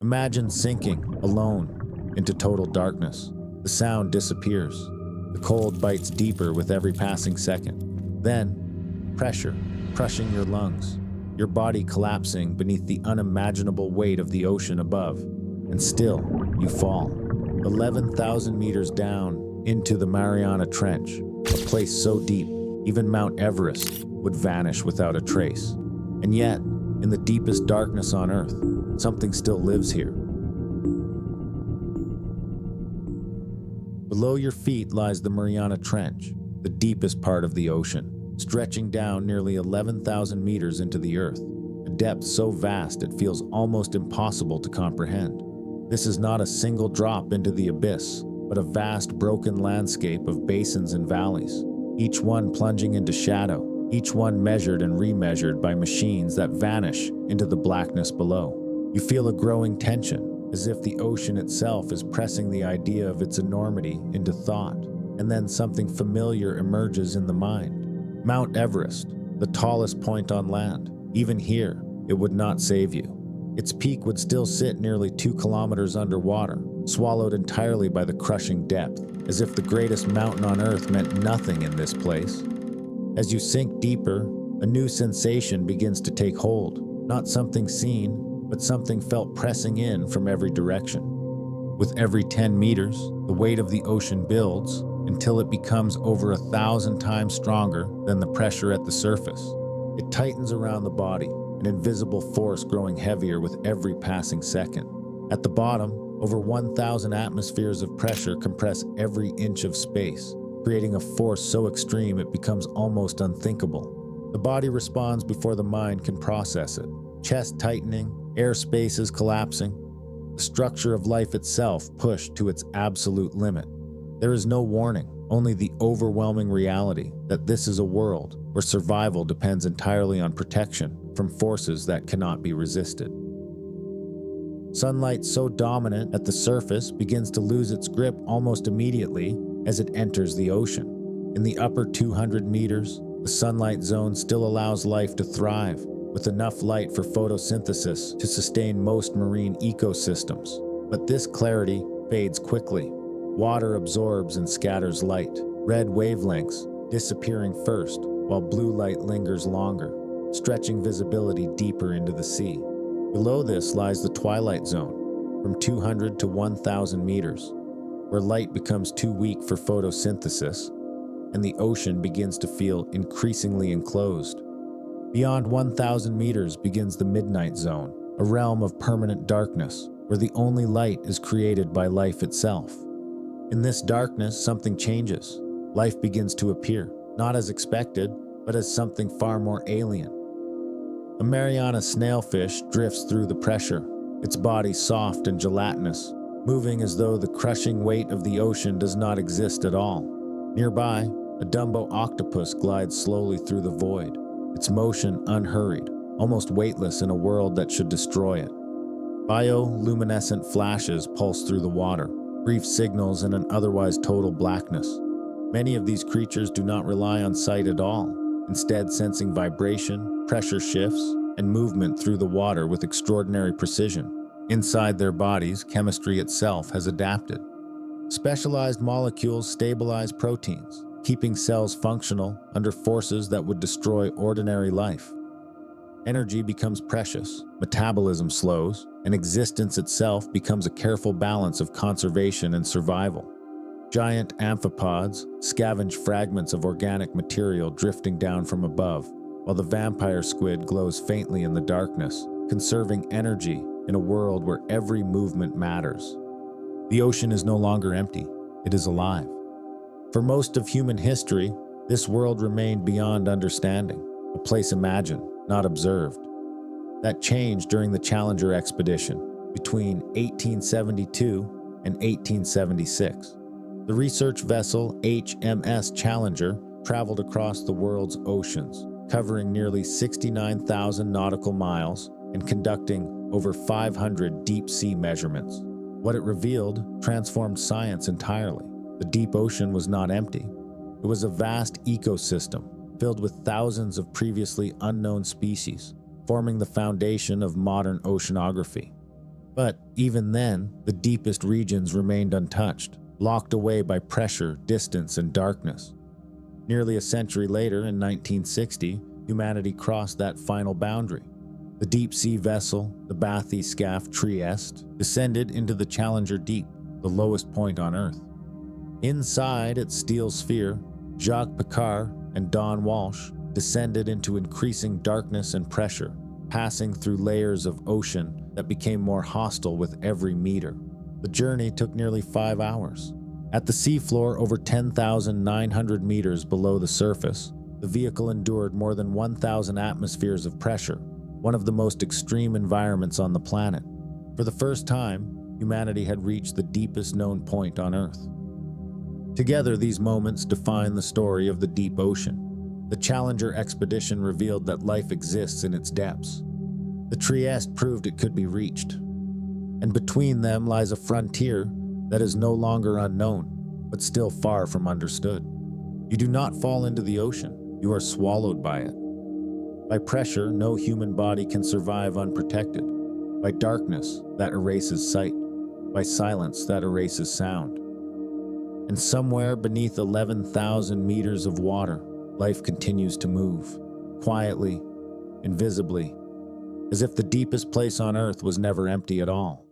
Imagine sinking, alone, into total darkness. The sound disappears. The cold bites deeper with every passing second. Then, pressure, crushing your lungs, your body collapsing beneath the unimaginable weight of the ocean above. And still, you fall. 11,000 meters down into the Mariana Trench, a place so deep, even Mount Everest would vanish without a trace. And yet, in the deepest darkness on Earth, something still lives here. Below your feet lies the Mariana Trench, the deepest part of the ocean, stretching down nearly 11,000 meters into the Earth, a depth so vast it feels almost impossible to comprehend. This is not a single drop into the abyss, but a vast broken landscape of basins and valleys, each one plunging into shadow, each one measured and remeasured by machines that vanish into the blackness below. You feel a growing tension, as if the ocean itself is pressing the idea of its enormity into thought, and then something familiar emerges in the mind. Mount Everest, the tallest point on land. Even here, it would not save you. Its peak would still sit nearly 2 kilometers underwater, swallowed entirely by the crushing depth, as if the greatest mountain on Earth meant nothing in this place. As you sink deeper, a new sensation begins to take hold, not something seen, but something felt pressing in from every direction. With every 10 meters, the weight of the ocean builds until it becomes over 1,000 times stronger than the pressure at the surface. It tightens around the body, an invisible force growing heavier with every passing second. At the bottom, over 1,000 atmospheres of pressure compress every inch of space, creating a force so extreme it becomes almost unthinkable. The body responds before the mind can process it. Chest tightening, air spaces collapsing, the structure of life itself pushed to its absolute limit. There is no warning, only the overwhelming reality that this is a world where survival depends entirely on protection from forces that cannot be resisted. Sunlight so dominant at the surface begins to lose its grip almost immediately as it enters the ocean. In the upper 200 meters, the sunlight zone still allows life to thrive, with enough light for photosynthesis to sustain most marine ecosystems. But this clarity fades quickly. Water absorbs and scatters light, red wavelengths disappearing first, while blue light lingers longer, stretching visibility deeper into the sea. Below this lies the twilight zone, from 200 to 1,000 meters, where light becomes too weak for photosynthesis, and the ocean begins to feel increasingly enclosed. Beyond 1,000 meters begins the midnight zone, a realm of permanent darkness, where the only light is created by life itself. In this darkness, something changes. Life begins to appear, not as expected, but as something far more alien. A Mariana snailfish drifts through the pressure, its body soft and gelatinous, moving as though the crushing weight of the ocean does not exist at all. Nearby, a Dumbo octopus glides slowly through the void, its motion unhurried, almost weightless in a world that should destroy it. Bioluminescent flashes pulse through the water, brief signals in an otherwise total blackness. Many of these creatures do not rely on sight at all, instead sensing vibration, pressure shifts, and movement through the water with extraordinary precision. Inside their bodies, chemistry itself has adapted. Specialized molecules stabilize proteins, keeping cells functional under forces that would destroy ordinary life. Energy becomes precious, metabolism slows, and existence itself becomes a careful balance of conservation and survival. Giant amphipods scavenge fragments of organic material drifting down from above, while the vampire squid glows faintly in the darkness, conserving energy in a world where every movement matters. The ocean is no longer empty, it is alive. For most of human history, this world remained beyond understanding, a place imagined, not observed. That changed during the Challenger Expedition between 1872 and 1876. The research vessel HMS Challenger traveled across the world's oceans, covering nearly 69,000 nautical miles and conducting over 500 deep-sea measurements. What it revealed transformed science entirely. The deep ocean was not empty. It was a vast ecosystem filled with thousands of previously unknown species, forming the foundation of modern oceanography. But even then, the deepest regions remained untouched, locked away by pressure, distance, and darkness. Nearly a century later, in 1960, humanity crossed that final boundary. The deep-sea vessel, the bathyscaphe Trieste, descended into the Challenger Deep, the lowest point on Earth. Inside its steel sphere, Jacques Picard and Don Walsh descended into increasing darkness and pressure, passing through layers of ocean that became more hostile with every meter. The journey took nearly 5 hours. At the seafloor over 10,900 meters below the surface, the vehicle endured more than 1,000 atmospheres of pressure, one of the most extreme environments on the planet. For the first time, humanity had reached the deepest known point on Earth. Together, these moments define the story of the deep ocean. The Challenger Expedition revealed that life exists in its depths. The Trieste proved it could be reached. And between them lies a frontier that is no longer unknown, but still far from understood. You do not fall into the ocean, you are swallowed by it. By pressure, no human body can survive unprotected. By darkness, that erases sight. By silence, that erases sound. And somewhere beneath 11,000 meters of water, life continues to move, quietly, invisibly, as if the deepest place on Earth was never empty at all.